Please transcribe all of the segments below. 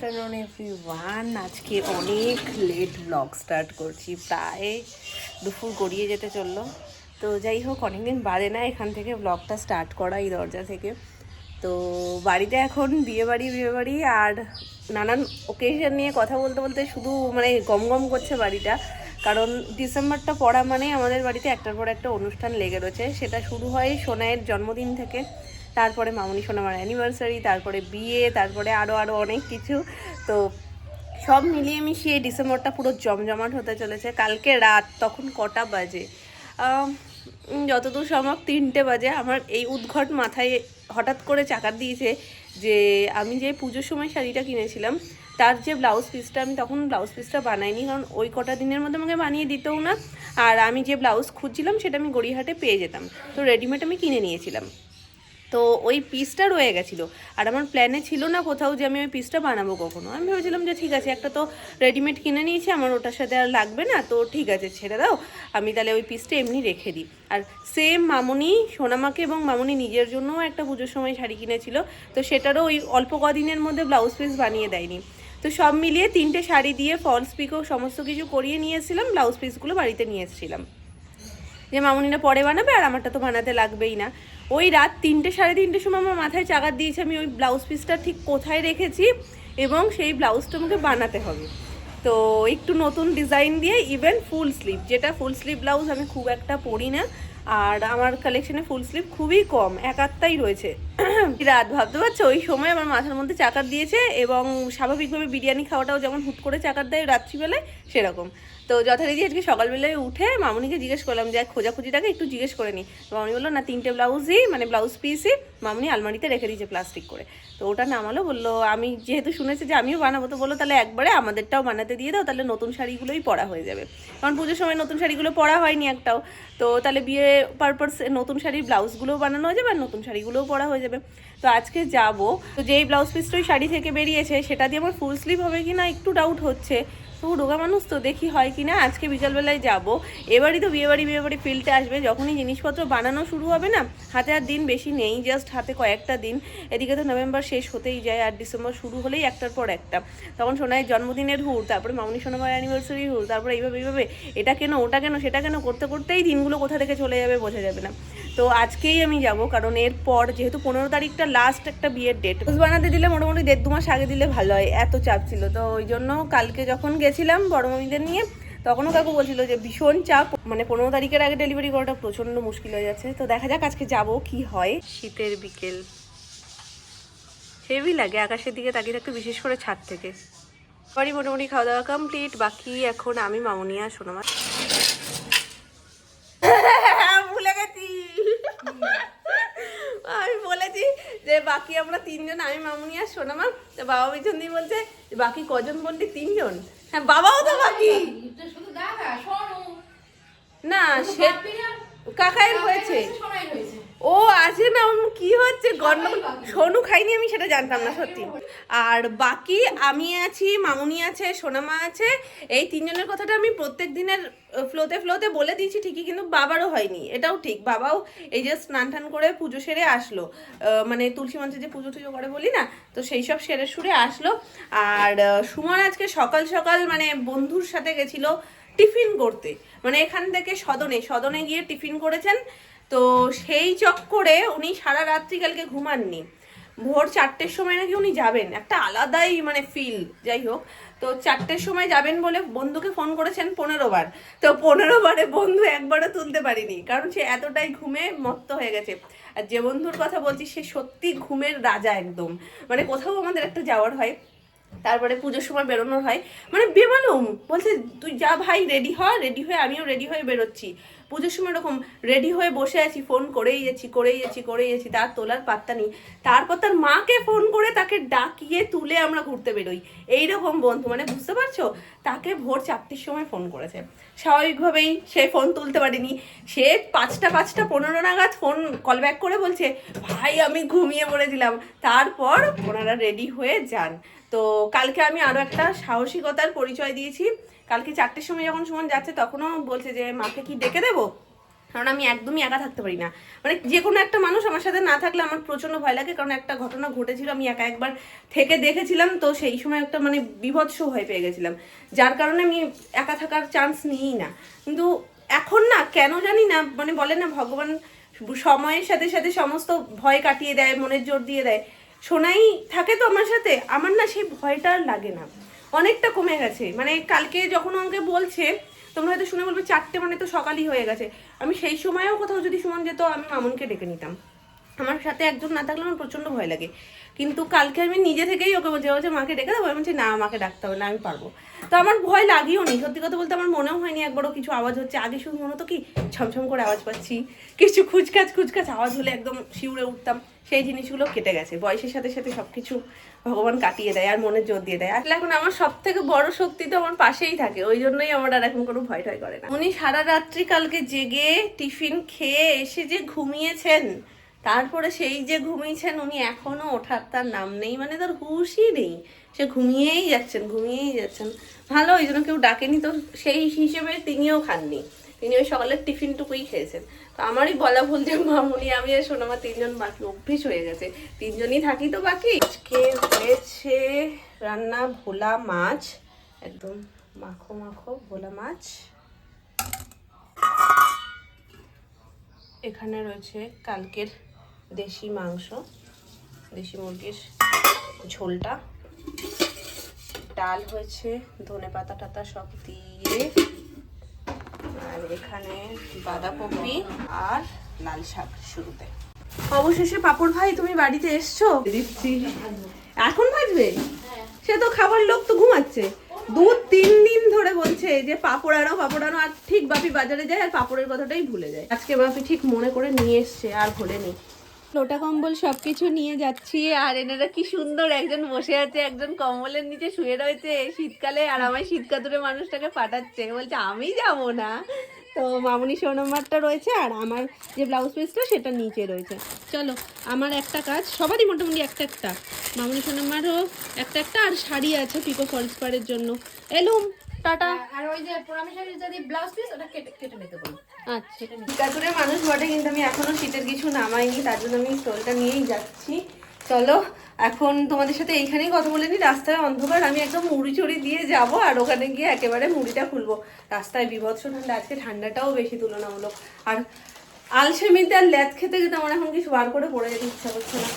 Afternoon everyone. আজকে অনেক late blog start করছি, প্রায় দুপুর গড়িয়ে যেতে চললো। তো যাই হোক, অনেকদিন বাদে না এখান থেকে ব্লগটা স্টার্ট করা, এই দরজা থেকে। তো বাড়িতে এখন বিয়েবাড়ি আর নানান ওকেশন নিয়ে কথা বলতে বলতে শুধু মানে গম গম করছে বাড়িটা। কারণ ডিসেম্বরটা পড়া মানে আমাদের বাড়িতে একটার পর একটা অনুষ্ঠান লেগে রয়েছে। সেটা শুরু হয় সোনাইয়ের জন্মদিন থেকে, তারপরে মামনি সোনামার অ্যানিভার্সারি, তারপরে বিয়ে, তারপরে আরও অনেক কিছু। তো সব মিলিয়ে মিশিয়ে ডিসেম্বরটা পুরো জমজমাট হতে চলেছে। কালকে রাত তখন কটা বাজে, যতদূর সম্ভব 3টে বাজে, আমার এই উদ্ঘট মাথায় হঠাৎ করে চাকার দিয়েছে যে আমি যে পুজোর সময় শাড়িটা কিনেছিলাম তার যে ব্লাউজ পিসটা, আমি তখন ব্লাউজ পিসটা বানাইনি, কারণ ওই কটা দিনের মধ্যে আমাকে বানিয়ে দিতেও না। আর আমি যে ব্লাউজ খুঁজছিলাম সেটা আমি গড়িয়াহাটে পেয়ে যেতাম, তো রেডিমেড আমি কিনে নিয়েছিলাম। তো ওই পিসটা রয়ে গেছিলো, আর আমার প্ল্যানে ছিল না কোথাও যে আমি ওই পিসটা বানাবো কখনো। আমি ভেবেছিলাম যে ঠিক আছে, একটা তো রেডিমেড কিনে নিয়েছি, আমার ওটার সাথে আর লাগবে না, তো ঠিক আছে ছেড়ে দাও, আমি তাহলে ওই পিসটা এমনি রেখে দিই। আর সেম মামনি সোনামাকে এবং মামনি নিজের জন্যও একটা পুজোর সময় শাড়ি কিনেছিল, তো সেটারও ওই অল্প কদিনের মধ্যে ব্লাউজ পিস বানিয়ে দেয়নি। তো সব মিলিয়ে 3টে শাড়ি দিয়ে ফলস পিকও সমস্ত কিছু করিয়ে নিয়েছিলাম, ব্লাউজ পিসগুলো বাড়িতে নিয়ে এসেছিলাম যে মামুনিটা পরে বানাবে, আর আমারটা তো বানাতে লাগবেই না। ওই রাত 3টে সাড়ে 3টের সময় আমার মাথায় চাকার দিয়েছে আমি ওই ব্লাউজ পিসটা ঠিক কোথায় রেখেছি এবং সেই ব্লাউজটা আমাকে বানাতে হবে। তো একটু নতুন ডিজাইন দিয়ে, ইভেন ফুল স্লিভ, যেটা ফুল স্লিভ ব্লাউজ আমি খুব একটা পরি না, আর আমার কালেকশনে ফুল স্লিভ খুবই কম, এক আধটাই রয়েছে। রাত ভাবতে পারছো, ওই সময় আমার মাথার মধ্যে চাকার দিয়েছে, এবং স্বাভাবিকভাবে বিরিয়ানি খাওয়াটাও যেমন হুট করে চাকার দেয় রাত্রিবেলায়, সেরকম। তো যথারীতি আজকে সকালবেলায় উঠে মামুনিকে জিজ্ঞেস করলাম যে খোঁজাখুঁজিটাকে একটু জিজ্ঞেস করে নিই। মামুনি বললো না, 3টে ব্লাউজই মানে ব্লাউজ পিসই মামুনি আলমারিতে রেখে দিয়েছে প্লাস্টিক করে। তো ওটা নামালো, বললো আমি যেহেতু শুনেছি যে আমিও বানাবো, তো বললো তাহলে একবারে আমাদেরটাও বানাতে দিয়ে দাও, তাহলে নতুন শাড়িগুলোই পরা হয়ে যাবে। কারণ পুজোর সময় নতুন শাড়িগুলো পরা হয়নি একটাও, তো তাহলে বিয়ে পারপাস নতুন শাড়ির ব্লাউজগুলোও বানানো হয়ে যাবে আর নতুন শাড়িগুলোও পরা হয়ে যাবে। তো আজকে যাব, তো যেই ব্লাউজ পিসটা ওই শাড়ি থেকে বেরিয়েছে সেটা দিয়ে আমার ফুল স্লিভ হবে কি না একটু ডাউট হচ্ছে। তো রোগা মানুষ, তো দেখি হয় কি না। আজকে বিকালবেলায় যাব, এবারই তো বিয়েবাড়ি ফিল্ডে আসবে, যখনই জিনিসপত্র বানানো শুরু হবে না, হাতে আর দিন বেশি নেই, জাস্ট হাতে কয়েকটা দিন। এদিকে তো নভেম্বর শেষ হতেই যায়, আর ডিসেম্বর শুরু হলেই একটার পর একটা। তখন সোনাইয়ের জন্মদিনের হুড়, তারপরে মামনি সোনামার অ্যানিভার্সারি হুড়, তারপরে এইভাবে এটা কেন ওটা কেন সেটা কেন করতে করতেই দিনগুলো কোথা থেকে চলে যাবে বোঝা যাবে না। তো আজকেই আমি যাব, কারণ এরপর যেহেতু 15 তারিখটা লাস্ট একটা বিয়ের ডেট, বানাতে দিলে মোটামুটি 1.5-2 মাস আগে দিলে ভালো হয়, এত চাপ ছিল। তো ওই জন্য কালকে যখন গেছিলাম বড় মামিদের নিয়ে, তখনও কাকু বলছিল যে ভীষণ চাপ, মানে 15 তারিখের আগে ডেলিভারি করাটা প্রচণ্ড মুশকিল হয়ে যাচ্ছে। তো দেখা যাক আজকে যাব কি হয়। শীতের বিকেল হেভি লাগে আকাশের দিকে তাকিয়ে থাকতে, বিশেষ করে ছাদ থেকে। বাড়ি মোটামুটি খাওয়া দাওয়া কমপ্লিট, বাকি এখন আমি মামুনি আর সোনামা। ভুলে গেছি, আমি বলেছি যে বাকি আমরা 3জন, আমি মামুনি আর সোনামা। তো বাবা পিছন দিয়ে বলছে বাকি কজন বললি? 3জন। হ্যাঁ, বাবাও তো বাকি না, সে কাকাইয়ের হয়েছে। ও আছে না, কি হচ্ছে গন্ডগোল, সোনু খাইনি আমি, সেটা জানতাম না সত্যি। আর বাকি আমি আছি, মামুনি আছে, সোনামা আছে, এই 3জনের কথাটা আমি প্রত্যেক দিনের ফ্লোতে বলে দিয়েছি ঠিকই, কিন্তু বাবারও হয়নি, এটাও ঠিক। বাবাও এই যে স্নান টান করে পুজো সেরে আসলো, মানে তুলসী মঞ্চে যে পুজো টুজো করে বলি না, তো সেই সব সেরে সুরে আসলো। আর সুমন আজকে সকাল সকাল মানে বন্ধুর সাথে গেছিল টিফিন করতে, মানে এখান থেকে সদনে গিয়ে টিফিন করেছেন। তো সেই চক্করে উনি সারা রাত্রি কালকে ঘুমাননি, ভোর 4টের সময় নাকি উনি যাবেন, একটা আলাদাই মানে ফিল। যাই হোক, তো 4টের সময় যাবেন বলে বন্ধুকে ফোন করেছেন 15 বার, তো 15 বারে বন্ধু একবারও তুলতে পারিনি, কারণ সে এতটাই ঘুমে মত্ত হয়ে গেছে। আর যে বন্ধুর কথা বলছি সে সত্যি ঘুমের রাজা একদম, মানে কোথাও আমাদের একটা যাওয়ার হয়, তারপরে পুজোর সময় বেরোনোর হয়, মানে বেমালুম বলছে তুই যা ভাই, রেডি হয়ে আমিও রেডি হয়ে বেরোচ্ছি। পুজোর সময় এরকম রেডি হয়ে বসে আছি, ফোন করেই যাচ্ছি, তার তোলার পাত্তা নেই। তারপর তার মাকে ফোন করে তাকে ডাকিয়ে তুলে আমরা ঘুরতে বেরোই। এইরকম বন্ধু, মানে বুঝতে পারছো, তাকে ভোর 4টের সময় ফোন করেছে, স্বাভাবিকভাবেই সে ফোন তুলতে পারেনি। সে 5টা 15 নাগাদ ফোন কল ব্যাক করে বলছে ভাই আমি ঘুমিয়ে পড়েছিলাম। তারপর ওনারা রেডি হয়ে যান। তো কালকে আমি আরও একটা সাহসিকতার পরিচয় দিয়েছি। কালকে 4টের সময় যখন সুমন যাচ্ছে তখনও বলছে যে মাকে কি ডেকে দেবো, কারণ আমি একদমই একা থাকতে পারি না, মানে যে কোনো একটা মানুষ আমার সাথে না থাকলে আমার প্রচণ্ড ভয় লাগে। কারণ একটা ঘটনা ঘটেছিল, আমি একা একবার থেকে দেখেছিলাম, তো সেই সময় একটা মানে বিভৎস ভয় পেয়ে গেছিলাম, যার কারণে আমি একা থাকার চান্স নিই না। কিন্তু এখন না কেন জানি না, মানে বলে না ভগবান সময়ের সাথে সাথে সমস্ত ভয় কাটিয়ে দেয়, মনের জোর দিয়ে দেয়। সোনাই থাকে তো আমার সাথে, আমার না সেই ভয়টা আর লাগে না, অনেকটা কমে গেছে। মানে কালকে যখন আমাকে বলছে, তোমরা হয়তো শুনে বলবে 4টে মানে তো সকালই হয়ে গেছে, আমি সেই সময়েও কোথাও যদি সুমন যেত আমি মামুনকে ডেকে নিতাম। আমার সাথে একজন না থাকলে আমার প্রচণ্ড ভয় লাগে। কিন্তু কালকে আমি নিজে থেকেই ওকে বলছি মাকে ডেকে দেবো, আমি বলছি না আমাকে ডাকতে হবে না, আমি পারবো। তো আমার ভয় লাগিও নি, সত্যি কথা বলতে আমার মনেও হয়নি একবারও কিছু আওয়াজ হচ্ছে। আগে শুধু মনে হতো কি ছমছম করে আওয়াজ পাচ্ছি, কিছু খুচখাচ আওয়াজ হলে একদম শিউরে উঠতাম। সেই জিনিসগুলো কেটে গেছে, বয়সের সাথে সাথে সব কিছু ভগবান কাটিয়ে দেয় আর মনে জোর দিয়ে দেয়। আসলে এখন আমার সব থেকে বড় শক্তি তো আমার পাশেই থাকে, ওই জন্যই আমার আর এখন কোনো ভয় টয় করে না। উনি সারা রাত্রি কালকে জেগে টিফিন খেয়ে এসে যে ঘুমিয়েছেন, তারপরে সেই যে ঘুমিয়েছেন উনি এখনো ওঠার তার নাম নেই, মানে তার হুঁশই নেই, সে ঘুমিয়েই যাচ্ছেন। ভালো, ওই জন্য কেউ ডাকেনি, তো সেই হিসেবে তিনিও খাননি, তিনি ওই সকালের টিফিনটুকুই খেয়েছেন। তো আমারই বলা ভুল যে মামুনি আমি আর সোনামা 3জন বাকি, অভ্যেস হয়ে গেছে, 3জনই থাকি তো বাকি। আজকে হয়েছে রান্না ভোলা মাছ, একদম মাখো মাখো ভোলা মাছ। এখানে রয়েছে কালকের দেশি মাংস, দেশি মুরগির ঝোলটা, ডাল হয়েছে ধনেপাতা টাতা সব দিয়ে, আর এখানে বাঁধাকপি আর লাল শাক শুরুতে। অবশেষে পাপড় ভাই তুমি বাড়িতে এসছো, দিচ্ছি এখন ভাজবে। সে তো খাবার লোক তো ঘুমাচ্ছে, 2-3 দিন ধরে বলছে যে পাপড় আনো, আর ঠিক বাপি বাজারে যায় আর পাপড়ের কথাটাই ভুলে যায়। আজকে বাপি ঠিক মনে করে নিয়ে এসছে, আর ভোলেনি। লোটা কম্বল সবকিছু নিয়ে যাচ্ছি, আর এনারা কি সুন্দর, একজন বসে আছে, একজন কম্বলের নিচে শুয়ে রয়েছে শীতকালে, আর আমার শীতকাতুরে মানুষটাকে পাঠাচ্ছে, বলছে আমি যাব না। তো মামুনি সোনামারটা রয়েছে, আর আমার যে ব্লাউজ পিসটা সেটা নিচে রয়েছে। চলো, আমার একটা কাজ, সবারই মোটামুটি একটা, মামুনি সোনামারও একটা, আর শাড়ি আছে পিকো ফলস পাড়ের জন্য। এলুম, টাটা। আর ওই যে পোড়ামি শাড়ির যদি ব্লাউজ পিস ওটা কেটে নিতে বলি। আচ্ছা, শীতকাতুরে মানুষ বটে, কিন্তু আমি এখনো শীতের কিছু নামাইনি, তার জন্য আমি স্টোলটা নিয়েই যাচ্ছি। চলো এখন তোমাদের সাথে এইখানেই কথা বলে নিই। রাস্তায় অন্ধকার, আমি একদম মুড়ি চড়ি দিয়ে যাব, আর ওখানে গিয়ে একেবারে মুড়িটা খুলবো। রাস্তায় বিভৎস ঠান্ডা, আজকে ঠান্ডাটাও বেশি তুলনামূলক। আর আলসেমিতে আর ল্যাদ খেতে খেতে আমার এখন কিছু বার করে পড়ে যেতে ইচ্ছা করছে না।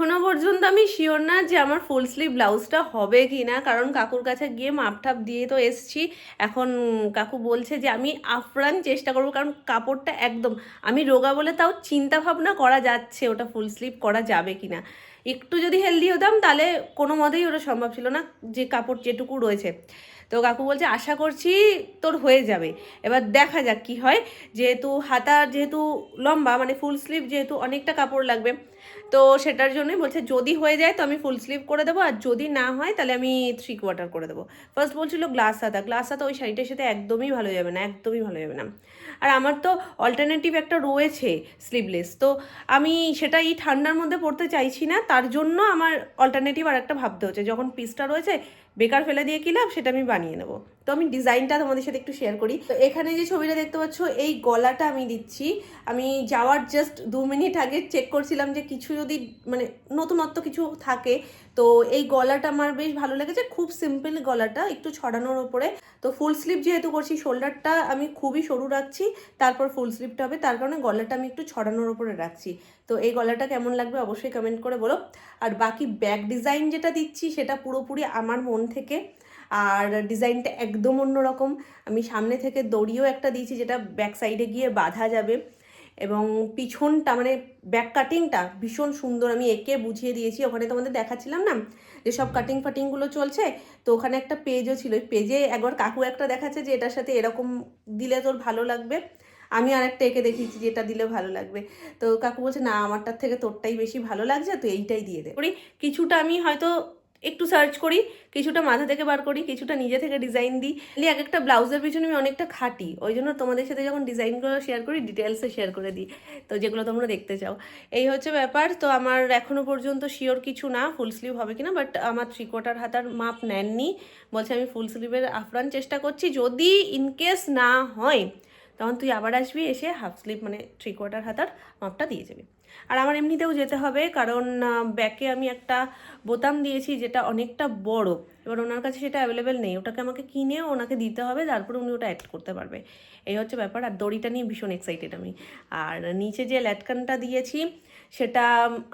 এখনো পর্যন্ত আমি শিওর না যে আমার ফুল স্লিভ ব্লাউজটা হবে কি না, কারণ কাকুর কাছে গিয়ে মাপটাপ দিয়ে তো এসছি। এখন কাকু বলছে যে আমি আপ্রাণ চেষ্টা করবো, কারণ কাপড়টা একদম, আমি রোগা বলে তাও চিন্তা ভাবনা করা যাচ্ছে ওটা ফুল স্লিভ করা যাবে কি না। একটু যদি হেলদি হতাম তাহলে কোনো মতেই ওটা সম্ভব ছিল না, যে কাপড় যেটুকু রয়েছে। তো কাকু বলছে আশা করছি তোর হয়ে যাবে, এবার দেখা যাক কি হয়। যেহেতু হাতার যেহেতু লম্বা, মানে ফুল স্লিভ যেহেতু অনেকটা কাপড় লাগবে, তো সেটার জন্যই বলছে যদি হয়ে যায় তো আমি ফুল স্লিভ করে দেবো, আর যদি না হয় তাহলে আমি 3/4 করে দেবো। ফার্স্ট বলছিল গ্লাস হাতা ওই শাড়িটার সাথে একদমই ভালো যাবে না, একদমই ভালো যাবে না। আর আমার তো অল্টারনেটিভ একটা রয়েছে স্লিভলেস, তো আমি সেটা এই ঠান্ডার মধ্যে পরতে চাইছি না, তার জন্য আমার অল্টারনেটিভ আর একটা ভাবতে হচ্ছে। যখন পিসটা রয়েছে বেকার ফেলে দিয়ে কি লাভ, সেটা আমি বানিয়ে নেবো। তো আমি ডিজাইনটা তোমাদের সাথে একটু শেয়ার করি। তো এখানে যে ছবিটা দেখতে পাচ্ছ, এই গলাটা আমি দিচ্ছি। আমি যাওয়ার জাস্ট 2 মিনিট আগে চেক করছিলাম যে কিছু যদি মানে নতুনত্ব কিছু থাকে, তো এই গলাটা আমার বেশ ভালো লেগেছে, খুব সিম্পল গলাটা, একটু ছড়ানোর ওপরে। তো ফুল স্লিভ যেহেতু করছি, শোল্ডারটা আমি খুবই সরু রাখছি, তারপর ফুল স্লিভটা হবে, তার কারণে গলাটা আমি একটু ছড়ানোর ওপরে রাখছি। তো এই গলাটা কেমন লাগবে অবশ্যই কমেন্ট করে বলো। আর বাকি ব্যাক ডিজাইন যেটা দিচ্ছি সেটা পুরোপুরি আমার মন থেকে, আর ডিজাইনটা একদম অন্যরকম। আমি সামনে থেকে দড়িও একটা দিয়েছি যেটা ব্যাক সাইডে গিয়ে বাঁধা যাবে, এবং পিছনটা মানে ব্যাক কাটিংটা ভীষণ সুন্দর আমি এঁকে বুঝিয়ে দিয়েছি। ওখানে তোমাদের দেখাচ্ছিলাম না যে সব কাটিং ফাটিংগুলো চলছে, তো ওখানে একটা পেজও ছিল, ওই পেজে একবার কাকু একটা দেখাচ্ছে যে এটার সাথে এরকম দিলে তোর ভালো লাগবে। আমি আরেকটা এঁকে দেখিয়েছি যেটা দিলে ভালো লাগবে। তো কাকু বলছে না আমারটার থেকে তোরটাই বেশি ভালো লাগছে, তো এইটাই দিয়ে দে। করি কিছুটা আমি হয়তো একটু সার্চ করি, কিছুটা মাথা থেকে বার করি, কিছুটা নিজে থেকে ডিজাইন দিই। এক একটা ব্লাউজের পিছনে আমি অনেকটা খাটি, ওই জন্য তোমাদের সাথে যখন ডিজাইনগুলো শেয়ার করি ডিটেলসে শেয়ার করে দিই, তো যেগুলো তোমরা দেখতে চাও। এই হচ্ছে ব্যাপার। তো আমার এখনো পর্যন্ত শিওর কিছু না ফুল স্লিভ হবে কিনা, বাট আমার 3/4 হাতার মাপ নেননি, বলছে আমি ফুল স্লিভের আফরান চেষ্টা করছি, যদি ইনকেস না হয় তখন তুই আবার আসবি, এসে হাফ স্লিভ মানে 3/4 হাতার মাপটা দিয়ে যাবি। আর আমার এমনিতেও যেতে হবে, কারণ ব্যাকে আমি একটা বোতাম দিয়েছি যেটা অনেকটা বড়, এবার ওনার কাছে সেটা অ্যাভেলেবেল নেই, ওটাকে আমাকে কিনে ওনাকে দিতে হবে, তারপরে উনি ওটা অ্যাড করতে পারবে। এই হচ্ছে ব্যাপার। আর দড়িটা নিয়ে ভীষণ এক্সাইটেড আমি। আর নিচে যে ল্যাটকানটা দিয়েছি সেটা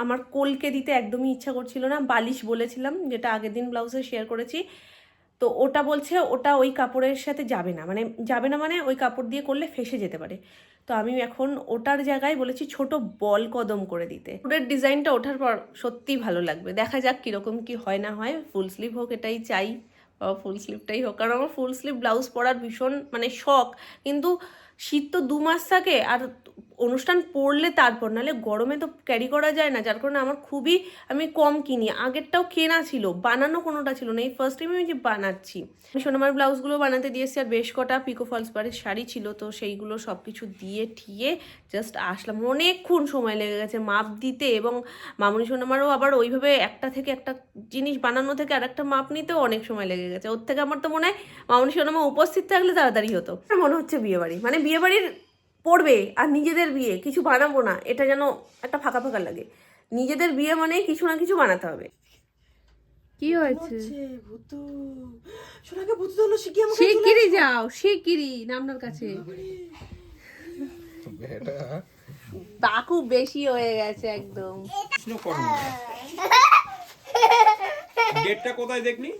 আমার কোলকে দিতে একদমই ইচ্ছা করছিল না, বালিশ বলেছিলাম, যেটা আগের দিন ব্লাউজে শেয়ার করেছি। তো ওটা বলছে ওটা ওই কাপড়ের সাথে যাবে না, মানে যাবে না মানে ওই কাপড় দিয়ে করলে ফেসে যেতে পারে। তো আমি এখন ওটার জায়গায় বলেছি ছোট বল কদম করে দিতে। ওটার ডিজাইনটা ওঠার পর সত্যিই ভালো লাগবে, দেখা যাক কীরকম কি হয় না হয়। ফুল স্লিভ হোক এটাই চাই, ফুল স্লিভটাই হোক, কারণ আমার ফুল স্লিভ ব্লাউজ পরার ভীষণ মানে শখ, কিন্তু শীত তো 2 মাস থাকে, আর অনুষ্ঠান পড়লে তারপর, নাহলে গরমে তো ক্যারি করা যায় না, যার কারণে আমার খুবই আমি কম কিনি। আগেরটাও কেনা ছিল, বানানো কোনোটা ছিল না, এই ফার্স্ট টাইম আমি যে বানাচ্ছি। সোনামার ব্লাউজগুলো বানাতে দিয়েছি, আর বেশ কটা পিকো ফলস পাড়ের শাড়ি ছিল, তো সেইগুলো সব কিছু দিয়ে ঠিয়ে জাস্ট আসলাম। অনেকক্ষণ সময় লেগে গেছে মাপ দিতে, এবং মামনি সোনামারও আবার ওইভাবে একটা থেকে একটা জিনিস বানানো থেকে আরেকটা মাপ নিতেও অনেক সময় লেগে গেছে। ওর থেকে আমার তো মনে হয় মামনি সোনামা উপস্থিত থাকলে তাড়াতাড়ি হতো। মনে হচ্ছে বিয়েবাড়ি, মানে বিয়েবাড়ির পড়বে আর নিজেদের বিয়ে কিছু বানাবো না, এটা যেন একটা ফাঁকা ফাঁকা লাগে। নিজেদের বিয়ে মানে কিছু না কিছু বানাতে হবে। কি হয়েছে? ভূতু সোনাকে ভূতু হলো শিখিয়ে আমাকে শিগগিরই যাও, শিগগিরই নামনার কাছে। বাকু বেশি হয়ে গেছে একদম। ডেটটা কোথায় দেখলি?